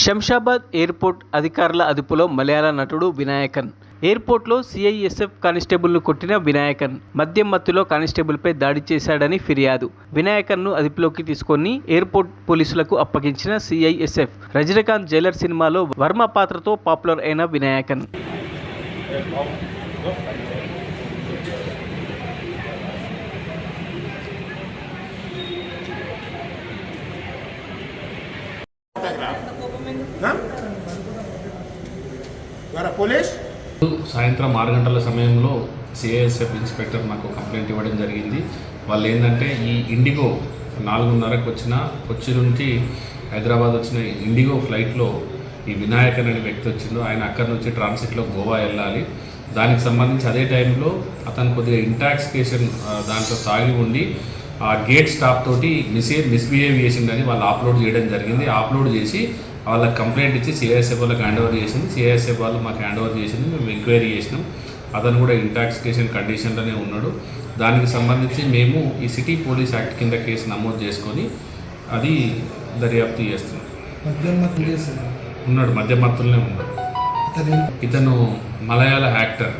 Shamshabad airport అధికారుల అదుపులో మలయాళ నటుడు వినాయకన్. ఎయిర్పోర్ట్లో సిఐఎస్ఎఫ్ కానిస్టేబుల్ను కొట్టిన వినాయకన్ మద్యం మత్తులో కానిస్టేబుల్పై దాడి చేశాడని ఫిర్యాదు. వినాయకన్ను అదుపులోకి తీసుకొని ఎయిర్పోర్ట్ పోలీసులకు అప్పగించిన సిఐఎస్ఎఫ్. రజనీకాంత్ జైలర్ సినిమాలో వర్మ పాత్రతో పాపులర్ అయిన వినాయకన్ సాయంత్రం 6 గంటల సమయంలో సిఐఎస్ఎఫ్ ఇన్స్పెక్టర్ నాకు కంప్లైంట్ ఇవ్వడం జరిగింది. వాళ్ళు ఏంటంటే ఈ ఇండిగో 4:30కు వచ్చిన కొచ్చి నుంచి హైదరాబాద్ వచ్చిన ఇండిగో ఫ్లైట్లో ఈ వినాయకన్ అనే వ్యక్తి వచ్చిండు. ఆయన అక్కడి నుంచి ట్రాన్సిట్లో గోవా వెళ్ళాలి. దానికి సంబంధించి అదే టైంలో అతను కొద్దిగా ఇంటాక్సికేషన్ దాంట్లో తాగి ఉండి ఆ గేట్ స్టాప్ తోటి మిస్బిహేవ్ చేసిందని వాళ్ళు అప్లోడ్ చేయడం జరిగింది. అప్లోడ్ చేసి వాళ్ళకి కంప్లైంట్ ఇచ్చి సిఐఎస్ఎఫ్ వాళ్ళకి హ్యాండ్ ఓవర్ చేసింది. సిఐఎస్ఎఫ్ వాళ్ళు మాకు హ్యాండ్ ఓవర్ చేసింది. మేము ఎంక్వైరీ చేసినాం. అతను కూడా ఇంటాక్సికేషన్ కండిషన్లోనే ఉన్నాడు. దానికి సంబంధించి మేము ఈ సిటీ పోలీస్ యాక్ట్ కింద కేసు నమోదు చేసుకొని అది దర్యాప్తు చేస్తున్నాం. ఉన్నాడు, మధ్య మత్తులనే ఉన్నాడు. ఇతను మలయాళ యాక్టర్.